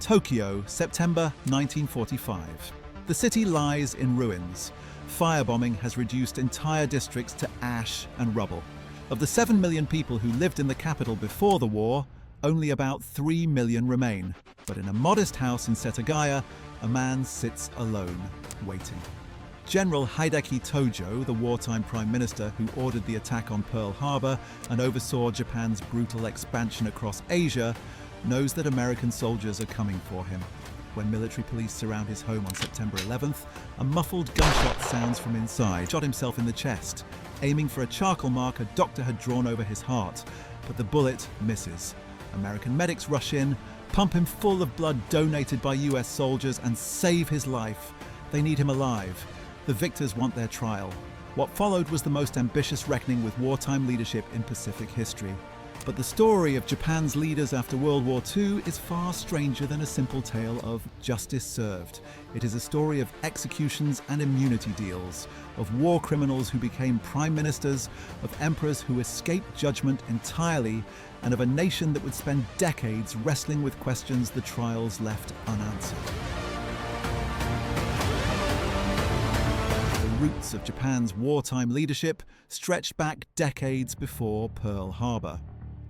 Tokyo, September 1945. The city lies in ruins. Firebombing has reduced entire districts to ash and rubble. Of the 7 million people who lived in the capital before the war, only about 3 million remain. But in a modest house in Setagaya, a man sits alone, waiting. General Hideki Tojo, the wartime prime minister who ordered the attack on Pearl Harbor and oversaw Japan's brutal expansion across Asia, knows that American soldiers are coming for him. When military police surround his home on September 11th, a muffled gunshot sounds from inside. Shot himself in the chest, aiming for a charcoal mark a doctor had drawn over his heart, but the bullet misses. American medics rush in, pump him full of blood donated by US soldiers, and save his life. They need him alive. The victors want their trial. What followed was the most ambitious reckoning with wartime leadership in Pacific history. But the story of Japan's leaders after World War II is far stranger than a simple tale of justice served. It is a story of executions and immunity deals, of war criminals who became prime ministers, of emperors who escaped judgment entirely, and of a nation that would spend decades wrestling with questions the trials left unanswered. The roots of Japan's wartime leadership stretched back decades before Pearl Harbor.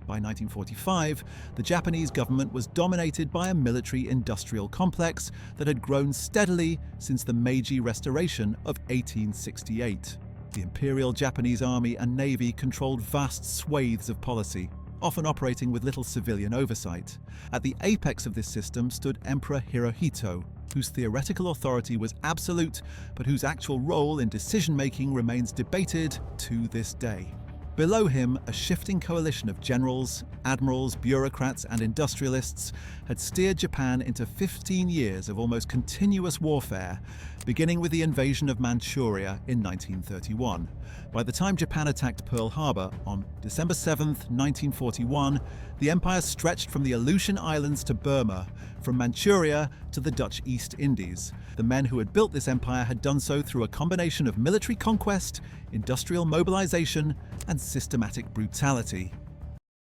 By 1945, the Japanese government was dominated by a military-industrial complex that had grown steadily since the Meiji Restoration of 1868. The Imperial Japanese Army and Navy controlled vast swathes of policy, often operating with little civilian oversight. At the apex of this system stood Emperor Hirohito, whose theoretical authority was absolute, but whose actual role in decision-making remains debated to this day. Below him, a shifting coalition of generals, admirals, bureaucrats, and industrialists had steered Japan into 15 years of almost continuous warfare, beginning with the invasion of Manchuria in 1931. By the time Japan attacked Pearl Harbor on December 7, 1941, the empire stretched from the Aleutian Islands to Burma, from Manchuria to the Dutch East Indies. The men who had built this empire had done so through a combination of military conquest, industrial mobilization, and systematic brutality.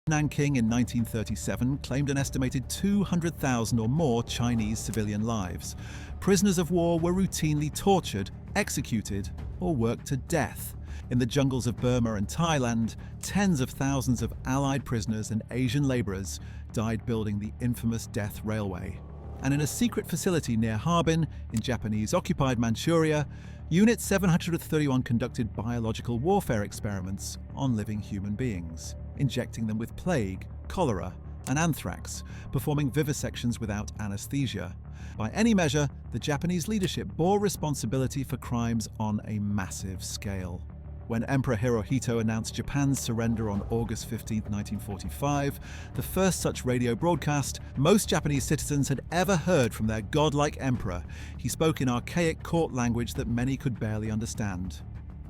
Nanking in 1937 claimed an estimated 200,000 or more Chinese civilian lives. Prisoners of war were routinely tortured, executed, or worked to death. In the jungles of Burma and Thailand, tens of thousands of Allied prisoners and Asian laborers died building the infamous Death Railway. And in a secret facility near Harbin, in Japanese-occupied Manchuria, Unit 731 conducted biological warfare experiments on living human beings, injecting them with plague, cholera, and anthrax, performing vivisections without anesthesia. By any measure, the Japanese leadership bore responsibility for crimes on a massive scale. When Emperor Hirohito announced Japan's surrender on August 15, 1945, the first such radio broadcast most Japanese citizens had ever heard from their godlike emperor, he spoke in archaic court language that many could barely understand.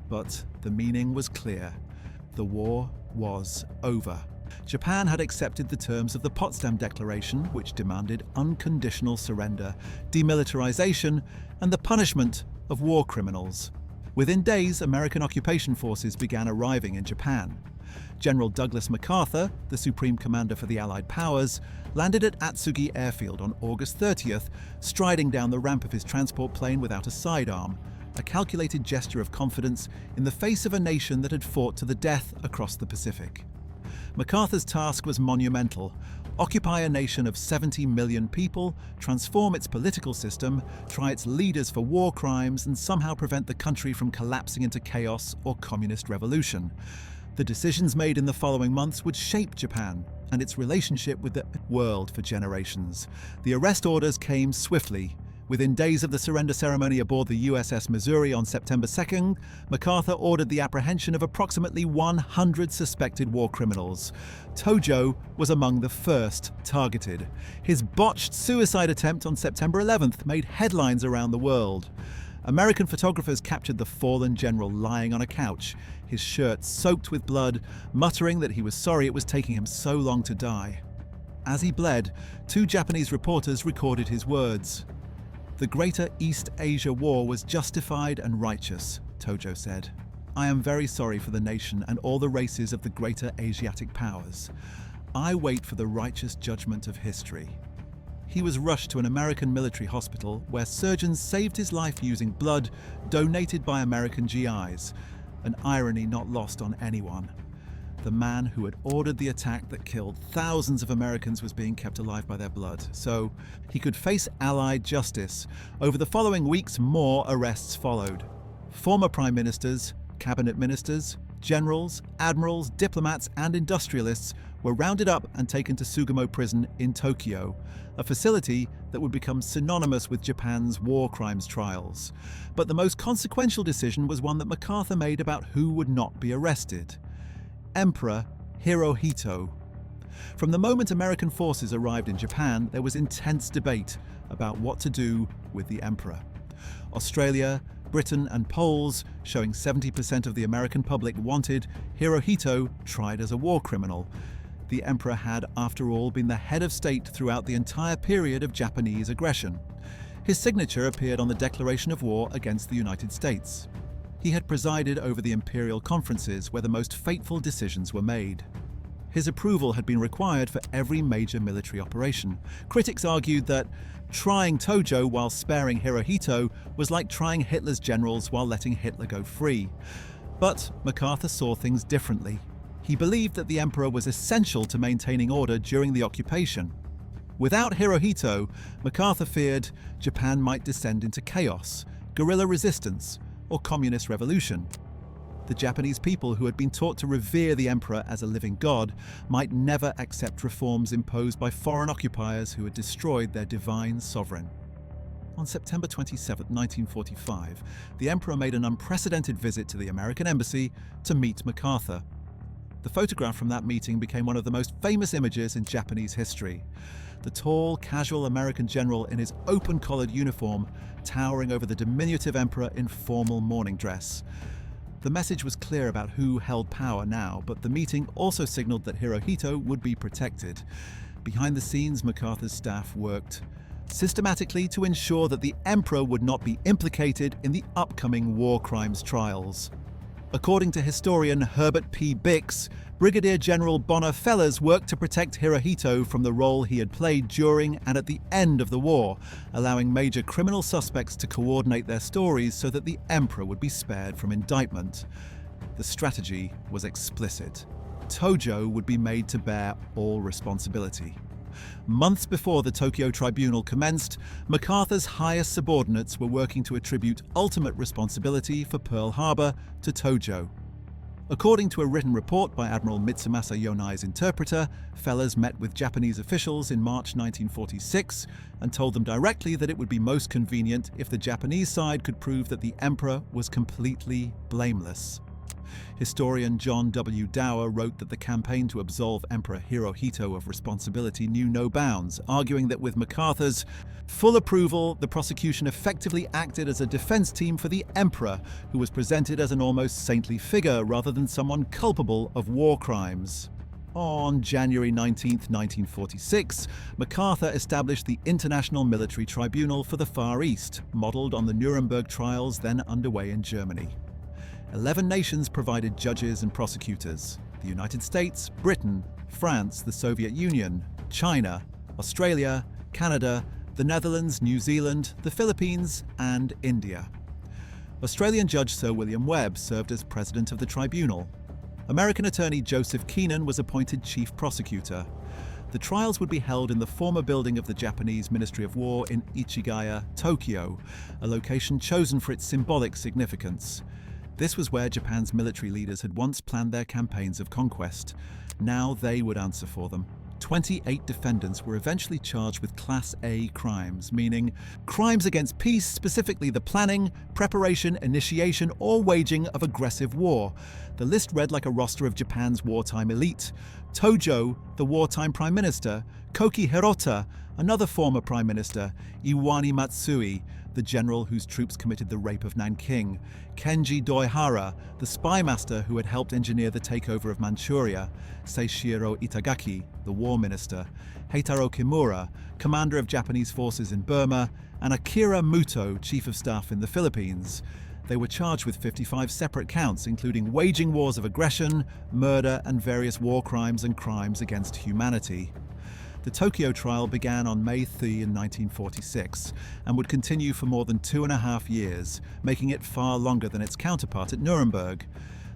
But the meaning was clear. The war was over. Japan had accepted the terms of the Potsdam Declaration, which demanded unconditional surrender, demilitarization, and the punishment of war criminals. Within days, American occupation forces began arriving in Japan. General Douglas MacArthur, the supreme commander for the Allied powers, landed at Atsugi Airfield on August 30th, striding down the ramp of his transport plane without a sidearm, a calculated gesture of confidence in the face of a nation that had fought to the death across the Pacific. MacArthur's task was monumental: occupy a nation of 70 million people, transform its political system, try its leaders for war crimes, and somehow prevent the country from collapsing into chaos or communist revolution. The decisions made in the following months would shape Japan and its relationship with the world for generations. The arrest orders came swiftly. Within days of the surrender ceremony aboard the USS Missouri on September 2nd, MacArthur ordered the apprehension of approximately 100 suspected war criminals. Tojo was among the first targeted. His botched suicide attempt on September 11th made headlines around the world. American photographers captured the fallen general lying on a couch, his shirt soaked with blood, muttering that he was sorry it was taking him so long to die. As he bled, 2 Japanese reporters recorded his words. "The Greater East Asia War was justified and righteous," Tojo said. "I am very sorry for the nation and all the races of the greater Asiatic powers. I wait for the righteous judgment of history." he was rushed to an American military hospital where surgeons saved his life using blood donated by American GIs, an irony not lost on anyone. The man who had ordered the attack that killed thousands of Americans was being kept alive by their blood, so he could face Allied justice. Over the following weeks, more arrests followed. Former prime ministers, cabinet ministers, generals, admirals, diplomats, and industrialists were rounded up and taken to Sugamo prison in Tokyo, a facility that would become synonymous with Japan's war crimes trials. But the most consequential decision was one that MacArthur made about who would not be arrested: Emperor Hirohito. From the moment American forces arrived in Japan, there was intense debate about what to do with the emperor. Australia, Britain, and Poles, showing 70% of the American public, wanted Hirohito tried as a war criminal. The emperor had, after all, been the head of state throughout the entire period of Japanese aggression. His signature appeared on the declaration of war against the United States. He had presided over the imperial conferences where the most fateful decisions were made. His approval had been required for every major military operation. Critics argued that trying Tojo while sparing Hirohito was like trying Hitler's generals while letting Hitler go free. But MacArthur saw things differently. He believed that the emperor was essential to maintaining order during the occupation. Without Hirohito, MacArthur feared Japan might descend into chaos, guerrilla resistance, or communist revolution. The Japanese people, who had been taught to revere the emperor as a living god, might never accept reforms imposed by foreign occupiers who had destroyed their divine sovereign. On September 27, 1945, the emperor made an unprecedented visit to the American embassy to meet MacArthur. The photograph from that meeting became one of the most famous images in Japanese history. The tall, casual American general in his open-collared uniform, towering over the diminutive emperor in formal morning dress. The message was clear about who held power now, but the meeting also signaled that Hirohito would be protected. Behind the scenes, MacArthur's staff worked systematically to ensure that the emperor would not be implicated in the upcoming war crimes trials. According to historian Herbert P. Bix, Brigadier General Bonner Fellers worked to protect Hirohito from the role he had played during and at the end of the war, allowing major criminal suspects to coordinate their stories so that the emperor would be spared from indictment. The strategy was explicit. Tojo would be made to bear all responsibility. Months before the Tokyo Tribunal commenced, MacArthur's highest subordinates were working to attribute ultimate responsibility for Pearl Harbor to Tojo. According to a written report by Admiral Mitsumasa Yonai's interpreter, Fellers met with Japanese officials in March 1946 and told them directly that it would be most convenient if the Japanese side could prove that the emperor was completely blameless. Historian John W. Dower wrote that the campaign to absolve Emperor Hirohito of responsibility knew no bounds, arguing that with MacArthur's full approval, the prosecution effectively acted as a defense team for the emperor, who was presented as an almost saintly figure rather than someone culpable of war crimes. On January 19, 1946, MacArthur established the International Military Tribunal for the Far East, modelled on the Nuremberg trials then underway in Germany. 11 nations provided judges and prosecutors: the United States, Britain, France, the Soviet Union, China, Australia, Canada, the Netherlands, New Zealand, the Philippines, and India. Australian Judge Sir William Webb served as president of the tribunal. American attorney Joseph Keenan was appointed chief prosecutor. The trials would be held in the former building of the Japanese Ministry of War in Ichigaya, Tokyo, a location chosen for its symbolic significance. This was where Japan's military leaders had once planned their campaigns of conquest. Now they would answer for them. 28 defendants were eventually charged with Class A crimes, meaning crimes against peace, specifically the planning, preparation, initiation, or waging of aggressive war. The list read like a roster of Japan's wartime elite: Tojo, the wartime prime minister; Koki Hirota, another former prime minister; Iwani Matsui, the general whose troops committed the rape of Nanking; Kenji Doihara, the spy master who had helped engineer the takeover of Manchuria; Seishiro Itagaki, the war minister; Heitaro Kimura, commander of Japanese forces in Burma; and Akira Muto, chief of staff in the Philippines. They were charged with 55 separate counts, including waging wars of aggression, murder, and various war crimes and crimes against humanity. The Tokyo trial began on May 3 in 1946 and would continue for more than 2.5 years, making it far longer than its counterpart at Nuremberg.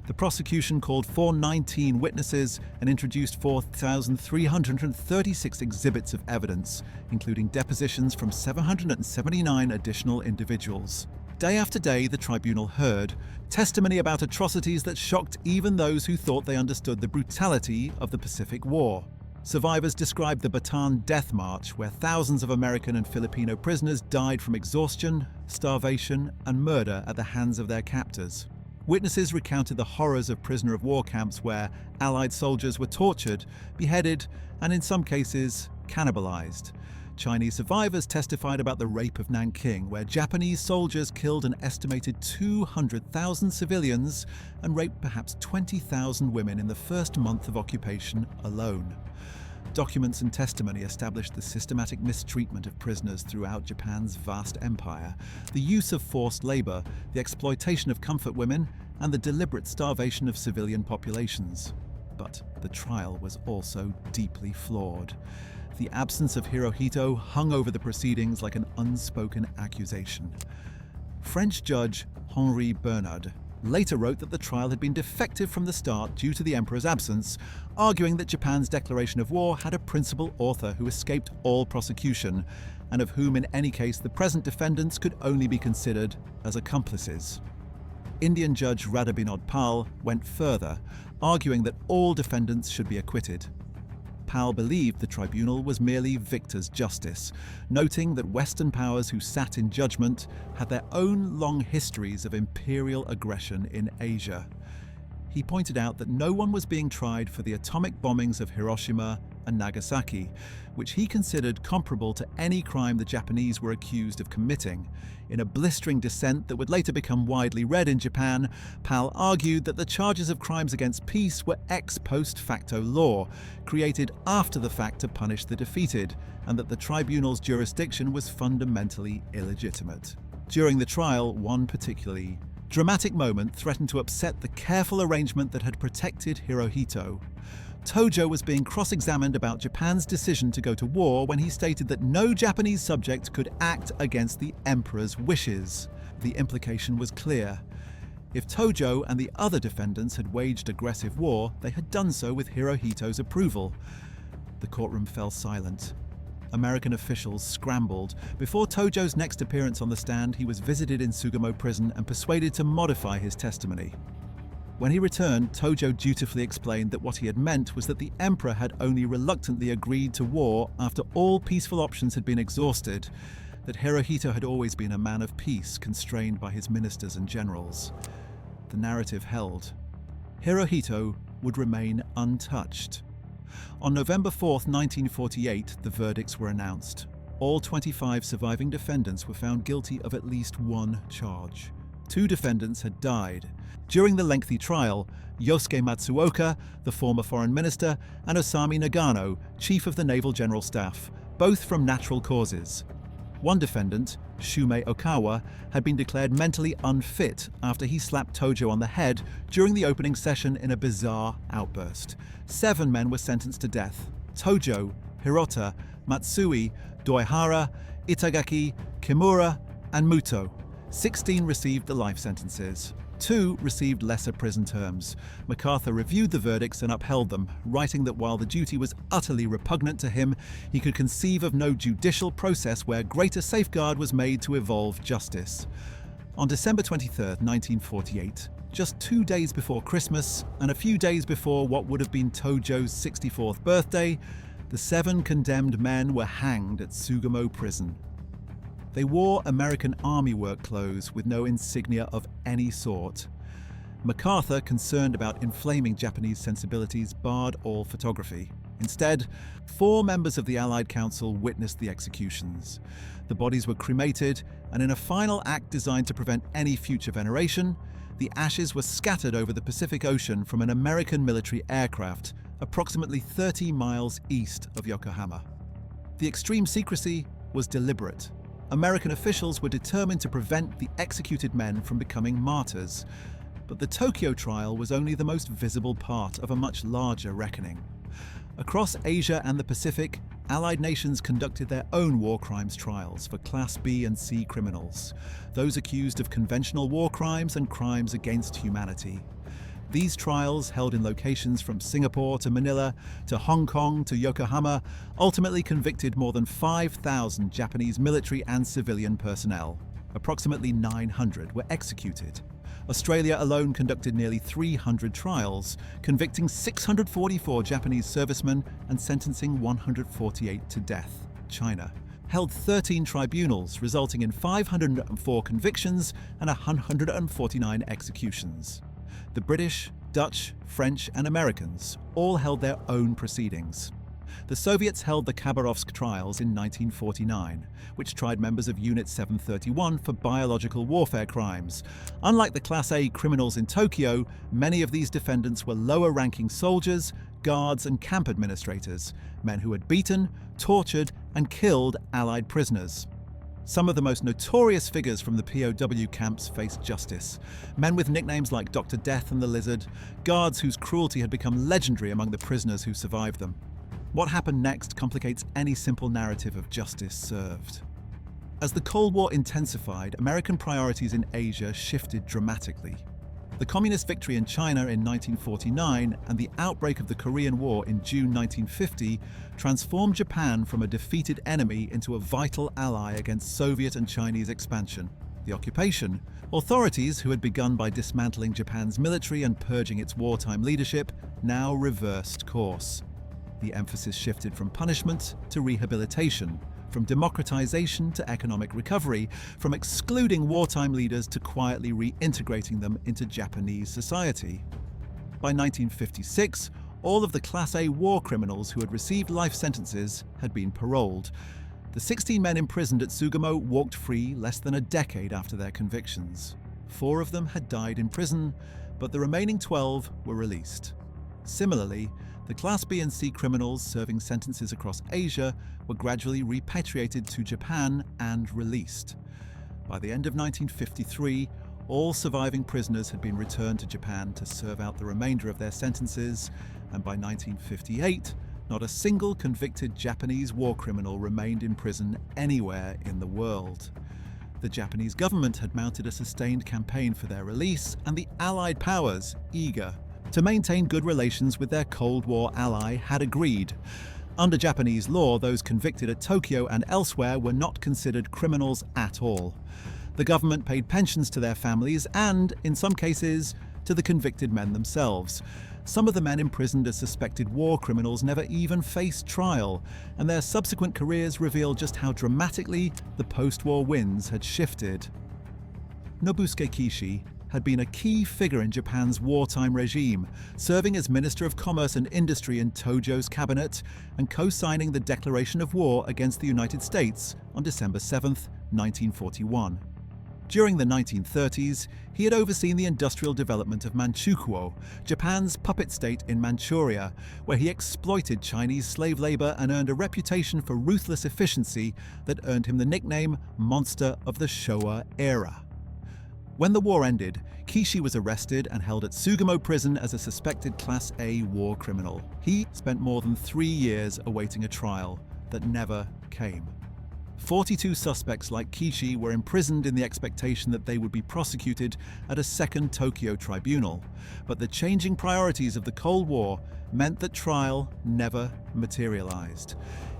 The prosecution called for 19 witnesses and introduced 4,336 exhibits of evidence, including depositions from 779 additional individuals. Day after day, the tribunal heard testimony about atrocities that shocked even those who thought they understood the brutality of the Pacific War. Survivors described the Bataan Death March, where thousands of American and Filipino prisoners died from exhaustion, starvation, and murder at the hands of their captors. Witnesses recounted the horrors of prisoner-of-war camps where Allied soldiers were tortured, beheaded, and in some cases, cannibalized. Chinese survivors testified about the rape of Nanking, where Japanese soldiers killed an estimated 200,000 civilians and raped perhaps 20,000 women in the first month of occupation alone. Documents and testimony established the systematic mistreatment of prisoners throughout Japan's vast empire, the use of forced labor, the exploitation of comfort women, and the deliberate starvation of civilian populations. But the trial was also deeply flawed. The absence of Hirohito hung over the proceedings like an unspoken accusation. French judge Henri Bernard later wrote that the trial had been defective from the start due to the emperor's absence, arguing that Japan's declaration of war had a principal author who escaped all prosecution, and of whom in any case the present defendants could only be considered as accomplices. Indian judge Radhabinod Pal went further, arguing that all defendants should be acquitted. Pal believed the tribunal was merely victor's justice, noting that Western powers who sat in judgment had their own long histories of imperial aggression in Asia. He pointed out that no one was being tried for the atomic bombings of Hiroshima and Nagasaki, which he considered comparable to any crime the Japanese were accused of committing. In a blistering dissent that would later become widely read in Japan, Pal argued that the charges of crimes against peace were ex post facto law, created after the fact to punish the defeated, and that the tribunal's jurisdiction was fundamentally illegitimate. During the trial, one particularly dramatic moment threatened to upset the careful arrangement that had protected Hirohito. Tojo was being cross-examined about Japan's decision to go to war when he stated that no Japanese subject could act against the emperor's wishes. The implication was clear. If Tojo and the other defendants had waged aggressive war, they had done so with Hirohito's approval. The courtroom fell silent. American officials scrambled. Before Tojo's next appearance on the stand, he was visited in Sugamo prison and persuaded to modify his testimony. When he returned, Tojo dutifully explained that what he had meant was that the emperor had only reluctantly agreed to war after all peaceful options had been exhausted, that Hirohito had always been a man of peace constrained by his ministers and generals. The narrative held. Hirohito would remain untouched. On November 4, 1948, the verdicts were announced. All 25 surviving defendants were found guilty of at least one charge. 2 defendants had died. During the lengthy trial, Yosuke Matsuoka, the former foreign minister, and Osami Nagano, chief of the Naval General Staff, both from natural causes. One defendant, Shumei Okawa, had been declared mentally unfit after he slapped Tojo on the head during the opening session in a bizarre outburst. 7 men were sentenced to death: Tojo, Hirota, Matsui, Doihara, Itagaki, Kimura, and Muto. 16 received the life sentences. 2 received lesser prison terms. MacArthur reviewed the verdicts and upheld them, writing that while the duty was utterly repugnant to him, he could conceive of no judicial process where greater safeguard was made to evolve justice. On December 23, 1948, just 2 days before Christmas and a few days before what would have been Tojo's 64th birthday, the 7 condemned men were hanged at Sugamo prison. They wore American Army work clothes with no insignia of any sort. MacArthur, concerned about inflaming Japanese sensibilities, barred all photography. Instead, 4 members of the Allied Council witnessed the executions. The bodies were cremated, and in a final act designed to prevent any future veneration, the ashes were scattered over the Pacific Ocean from an American military aircraft, approximately 30 miles east of Yokohama. The extreme secrecy was deliberate. American officials were determined to prevent the executed men from becoming martyrs. But the Tokyo trial was only the most visible part of a much larger reckoning. Across Asia and the Pacific, Allied nations conducted their own war crimes trials for Class B and C criminals, those accused of conventional war crimes and crimes against humanity. These trials, held in locations from Singapore to Manila to Hong Kong to Yokohama, ultimately convicted more than 5,000 Japanese military and civilian personnel. Approximately 900 were executed. Australia alone conducted nearly 300 trials, convicting 644 Japanese servicemen and sentencing 148 to death. China held 13 tribunals, resulting in 504 convictions and 149 executions. The British, Dutch, French, and Americans all held their own proceedings. The Soviets held the Khabarovsk trials in 1949, which tried members of Unit 731 for biological warfare crimes. Unlike the Class A criminals in Tokyo, many of these defendants were lower-ranking soldiers, guards, and camp administrators, men who had beaten, tortured, and killed Allied prisoners. Some of the most notorious figures from the POW camps faced justice. Men with nicknames like Dr. Death and the Lizard, guards whose cruelty had become legendary among the prisoners who survived them. What happened next complicates any simple narrative of justice served. As the Cold War intensified, American priorities in Asia shifted dramatically. The communist victory in China in 1949 and the outbreak of the Korean War in June 1950 transformed Japan from a defeated enemy into a vital ally against Soviet and Chinese expansion. The occupation, authorities who had begun by dismantling Japan's military and purging its wartime leadership, now reversed course. The emphasis shifted from punishment to rehabilitation, from democratization to economic recovery, from excluding wartime leaders to quietly reintegrating them into Japanese society. By 1956, all of the Class A war criminals who had received life sentences had been paroled. The 16 men imprisoned at Sugamo walked free less than a decade after their convictions. 4 of them had died in prison, but the remaining 12 were released. Similarly, the Class B and C criminals serving sentences across Asia were gradually repatriated to Japan and released. By the end of 1953, all surviving prisoners had been returned to Japan to serve out the remainder of their sentences, and by 1958, not a single convicted Japanese war criminal remained in prison anywhere in the world. The Japanese government had mounted a sustained campaign for their release, and the Allied powers, eager to maintain good relations with their Cold War ally, had agreed. Under Japanese law, those convicted at Tokyo and elsewhere were not considered criminals at all. The government paid pensions to their families and, in some cases, to the convicted men themselves. Some of the men imprisoned as suspected war criminals never even faced trial, and their subsequent careers reveal just how dramatically the post-war winds had shifted. Nobusuke Kishi had been a key figure in Japan's wartime regime, serving as Minister of Commerce and Industry in Tojo's cabinet and co-signing the declaration of war against the United States on December 7, 1941. During the 1930s, he had overseen the industrial development of Manchukuo, Japan's puppet state in Manchuria, where he exploited Chinese slave labor and earned a reputation for ruthless efficiency that earned him the nickname Monster of the Showa era. When the war ended, Kishi was arrested and held at Sugamo prison as a suspected Class A war criminal. He spent more than 3 years awaiting a trial that never came. 42 suspects like Kishi were imprisoned in the expectation that they would be prosecuted at a second Tokyo tribunal, but the changing priorities of the Cold War meant that trial never materialized.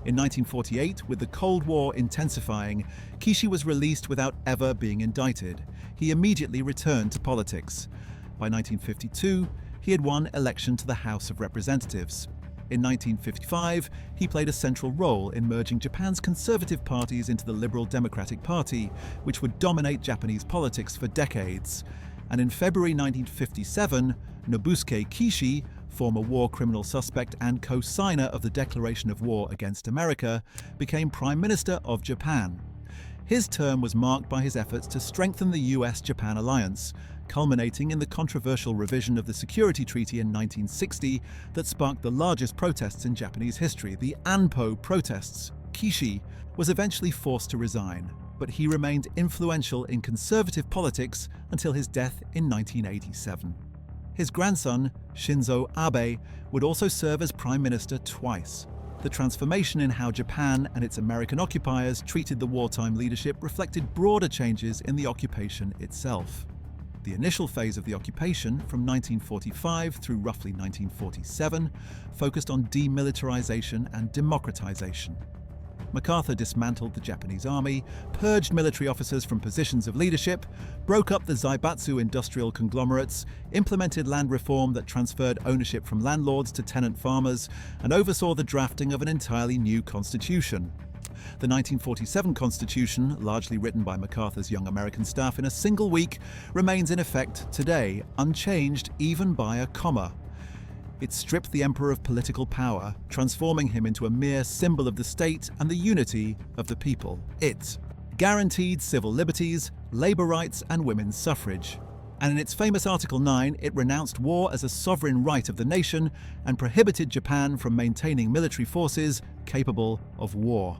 In 1948, with the Cold War intensifying, Kishi was released without ever being indicted. He immediately returned to politics. By 1952, he had won election to the House of Representatives. In 1955, he played a central role in merging Japan's conservative parties into the Liberal Democratic Party, which would dominate Japanese politics for decades. And in February 1957, Nobusuke Kishi, former war criminal suspect and co-signer of the declaration of war against America, became Prime Minister of Japan. His term was marked by his efforts to strengthen the US-Japan alliance, culminating in the controversial revision of the Security Treaty in 1960 that sparked the largest protests in Japanese history, the Anpo protests. Kishi was eventually forced to resign, but he remained influential in conservative politics until his death in 1987. His grandson, Shinzo Abe, would also serve as Prime Minister twice. The transformation in how Japan and its American occupiers treated the wartime leadership reflected broader changes in the occupation itself. The initial phase of the occupation, from 1945 through roughly 1947, focused on demilitarization and democratization. MacArthur dismantled the Japanese army, purged military officers from positions of leadership, broke up the Zaibatsu industrial conglomerates, implemented land reform that transferred ownership from landlords to tenant farmers, and oversaw the drafting of an entirely new constitution. The 1947 Constitution, largely written by MacArthur's young American staff in a single week, remains in effect today, unchanged even by a comma. It stripped the emperor of political power, transforming him into a mere symbol of the state and the unity of the people. It guaranteed civil liberties, labor rights, and women's suffrage. And in its famous Article 9, it renounced war as a sovereign right of the nation and prohibited Japan from maintaining military forces capable of war.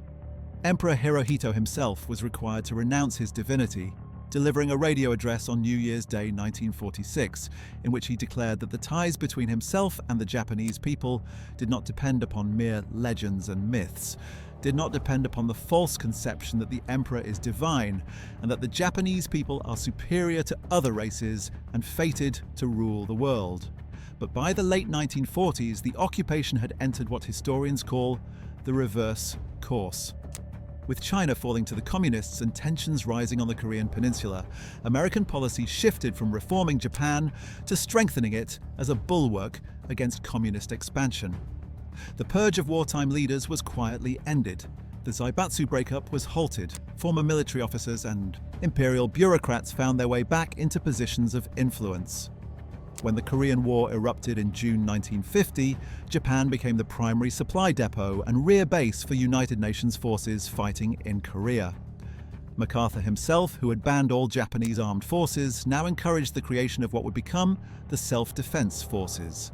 Emperor Hirohito himself was required to renounce his divinity, delivering a radio address on New Year's Day 1946, in which he declared that the ties between himself and the Japanese people did not depend upon mere legends and myths, did not depend upon the false conception that the emperor is divine, and that the Japanese people are superior to other races and fated to rule the world. But by the late 1940s, the occupation had entered what historians call the reverse course. With China falling to the communists and tensions rising on the Korean peninsula, American policy shifted from reforming Japan to strengthening it as a bulwark against communist expansion. The purge of wartime leaders was quietly ended. The Zaibatsu breakup was halted. Former military officers and imperial bureaucrats found their way back into positions of influence. When the Korean War erupted in June 1950, Japan became the primary supply depot and rear base for United Nations forces fighting in Korea. MacArthur himself, who had banned all Japanese armed forces, now encouraged the creation of what would become the Self-Defense Forces.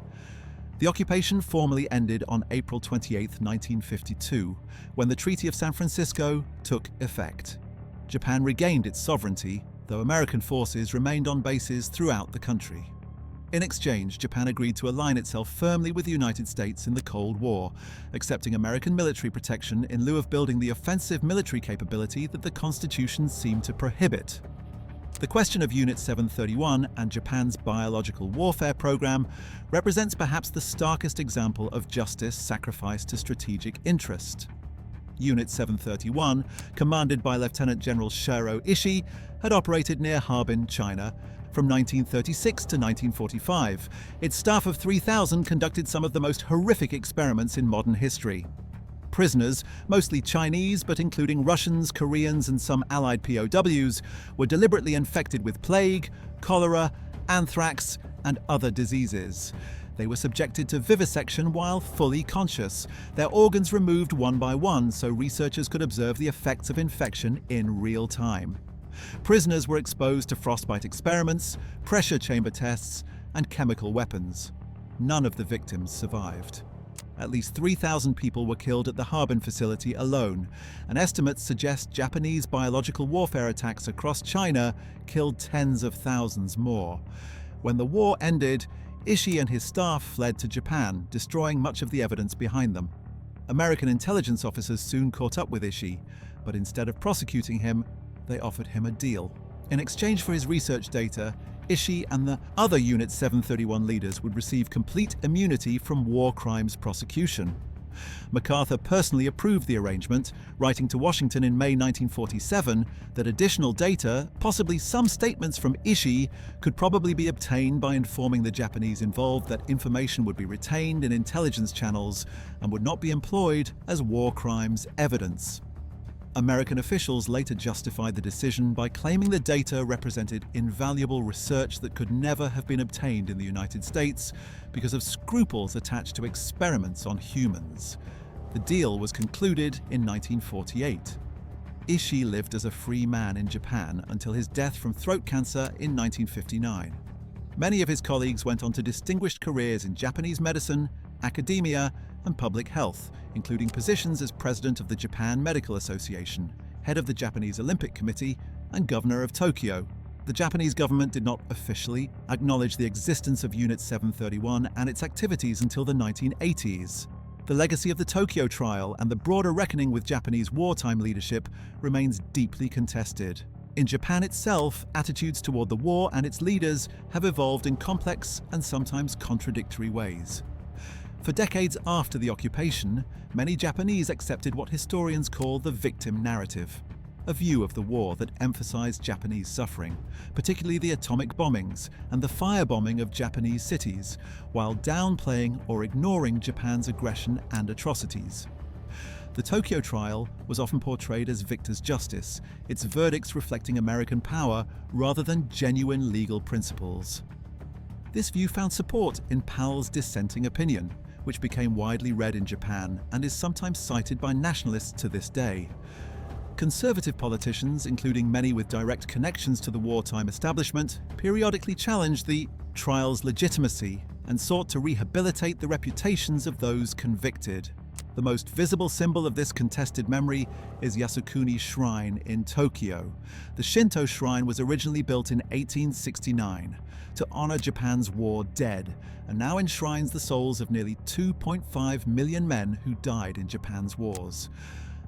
The occupation formally ended on April 28, 1952, when the Treaty of San Francisco took effect. Japan regained its sovereignty, though American forces remained on bases throughout the country. In exchange, Japan agreed to align itself firmly with the United States in the Cold War, accepting American military protection in lieu of building the offensive military capability that the Constitution seemed to prohibit. The question of Unit 731 and Japan's biological warfare program represents perhaps the starkest example of justice sacrificed to strategic interest. Unit 731, commanded by Lieutenant General Shiro Ishii, had operated near Harbin, China, from 1936 to 1945. Its staff of 3,000 conducted some of the most horrific experiments in modern history. Prisoners, mostly Chinese but including Russians, Koreans and some Allied POWs, were deliberately infected with plague, cholera, anthrax and other diseases. They were subjected to vivisection while fully conscious, their organs removed one by one so researchers could observe the effects of infection in real time. Prisoners were exposed to frostbite experiments, pressure chamber tests, and chemical weapons. None of the victims survived. At least 3,000 people were killed at the Harbin facility alone, and estimates suggest Japanese biological warfare attacks across China killed tens of thousands more. When the war ended, Ishii and his staff fled to Japan, destroying much of the evidence behind them. American intelligence officers soon caught up with Ishii, but instead of prosecuting him, they offered him a deal. In exchange for his research data, Ishii and the other Unit 731 leaders would receive complete immunity from war crimes prosecution. MacArthur personally approved the arrangement, writing to Washington in May 1947 that additional data, possibly some statements from Ishii, could probably be obtained by informing the Japanese involved that information would be retained in intelligence channels and would not be employed as war crimes evidence. American officials later justified the decision by claiming the data represented invaluable research that could never have been obtained in the United States because of scruples attached to experiments on humans. The deal was concluded in 1948. Ishii lived as a free man in Japan until his death from throat cancer in 1959. Many of his colleagues went on to distinguished careers in Japanese medicine, academia, and public health, including positions as president of the Japan Medical Association, head of the Japanese Olympic Committee, and governor of Tokyo. The Japanese government did not officially acknowledge the existence of Unit 731 and its activities until the 1980s. The legacy of the Tokyo trial and the broader reckoning with Japanese wartime leadership remains deeply contested. In Japan itself, attitudes toward the war and its leaders have evolved in complex and sometimes contradictory ways. For decades after the occupation, many Japanese accepted what historians call the victim narrative, a view of the war that emphasized Japanese suffering, particularly the atomic bombings and the firebombing of Japanese cities, while downplaying or ignoring Japan's aggression and atrocities. The Tokyo trial was often portrayed as victor's justice, its verdicts reflecting American power rather than genuine legal principles. This view found support in Powell's dissenting opinion, which became widely read in Japan and is sometimes cited by nationalists to this day. Conservative politicians, including many with direct connections to the wartime establishment, periodically challenged the trial's legitimacy and sought to rehabilitate the reputations of those convicted. The most visible symbol of this contested memory is Yasukuni Shrine in Tokyo. The Shinto shrine was originally built in 1869 to honor Japan's war dead, and now enshrines the souls of nearly 2.5 million men who died in Japan's wars.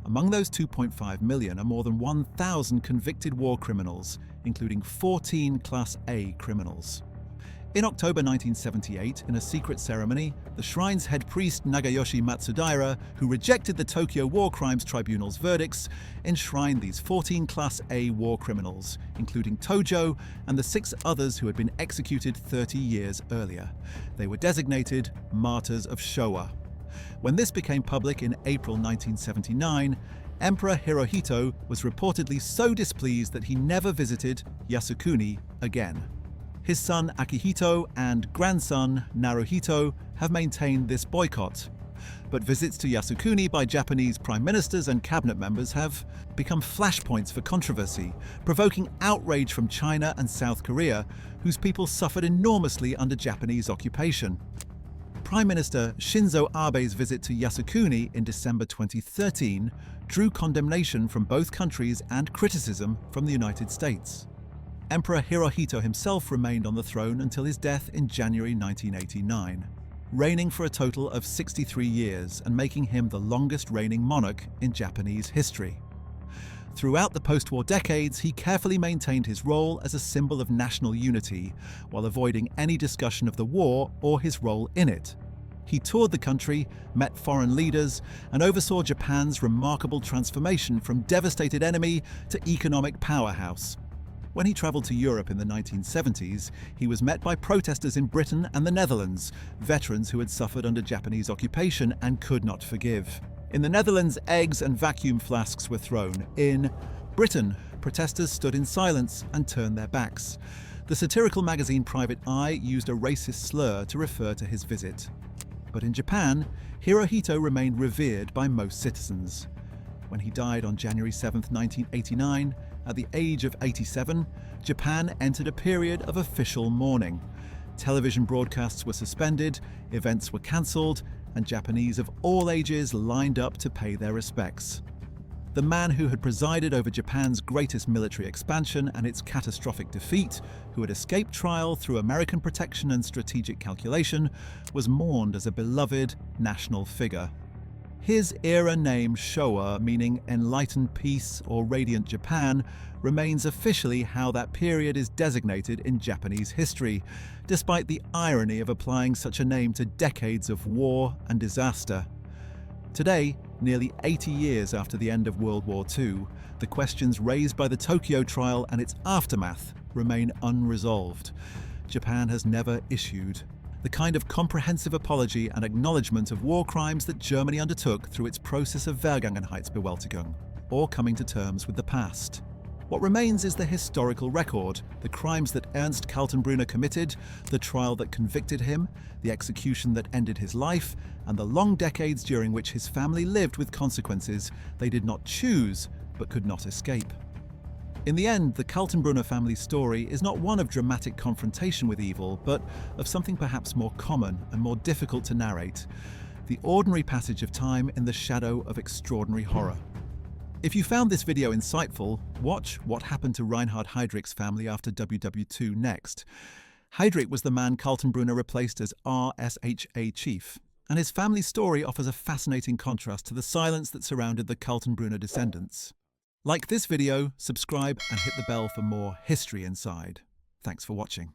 Among those 2.5 million are more than 1,000 convicted war criminals, including 14 Class A criminals. In October 1978, in a secret ceremony, the shrine's head priest Nagayoshi Matsudaira, who rejected the Tokyo War Crimes Tribunal's verdicts, enshrined these 14 Class A war criminals, including Tojo and the 6 others who had been executed 30 years earlier. They were designated Martyrs of Showa. When this became public in April 1979, Emperor Hirohito was reportedly so displeased that he never visited Yasukuni again. His son Akihito and grandson Naruhito have maintained this boycott. But visits to Yasukuni by Japanese prime ministers and cabinet members have become flashpoints for controversy, provoking outrage from China and South Korea, whose people suffered enormously under Japanese occupation. Prime Minister Shinzo Abe's visit to Yasukuni in December 2013 drew condemnation from both countries and criticism from the United States. Emperor Hirohito himself remained on the throne until his death in January 1989, reigning for a total of 63 years and making him the longest reigning monarch in Japanese history. Throughout the post-war decades, he carefully maintained his role as a symbol of national unity, while avoiding any discussion of the war or his role in it. He toured the country, met foreign leaders, and oversaw Japan's remarkable transformation from devastated enemy to economic powerhouse. When he travelled to Europe in the 1970s, he was met by protesters in Britain and the Netherlands, veterans who had suffered under Japanese occupation and could not forgive. In the Netherlands, eggs and vacuum flasks were thrown. In Britain, protesters stood in silence and turned their backs. The satirical magazine Private Eye used a racist slur to refer to his visit. But in Japan, Hirohito remained revered by most citizens. When he died on January 7, 1989, at the age of 87, Japan entered a period of official mourning. Television broadcasts were suspended, events were cancelled, and Japanese of all ages lined up to pay their respects. The man who had presided over Japan's greatest military expansion and its catastrophic defeat, who had escaped trial through American protection and strategic calculation, was mourned as a beloved national figure. His era name Showa, meaning enlightened peace or radiant Japan, remains officially how that period is designated in Japanese history, despite the irony of applying such a name to decades of war and disaster. Today, nearly 80 years after the end of World War II, the questions raised by the Tokyo trial and its aftermath remain unresolved. Japan has never issued the kind of comprehensive apology and acknowledgement of war crimes that Germany undertook through its process of Vergangenheitsbewältigung, or coming to terms with the past. What remains is the historical record, the crimes that Ernst Kaltenbrunner committed, the trial that convicted him, the execution that ended his life, and the long decades during which his family lived with consequences they did not choose but could not escape. In the end, the Kaltenbrunner family's story is not one of dramatic confrontation with evil, but of something perhaps more common and more difficult to narrate: the ordinary passage of time in the shadow of extraordinary horror. If you found this video insightful, watch What Happened to Reinhard Heydrich's Family After WW2 next. Heydrich was the man Kaltenbrunner replaced as RSHA chief. And his family's story offers a fascinating contrast to the silence that surrounded the Kaltenbrunner descendants. Like this video, subscribe and hit the bell for more History Inside. Thanks for watching.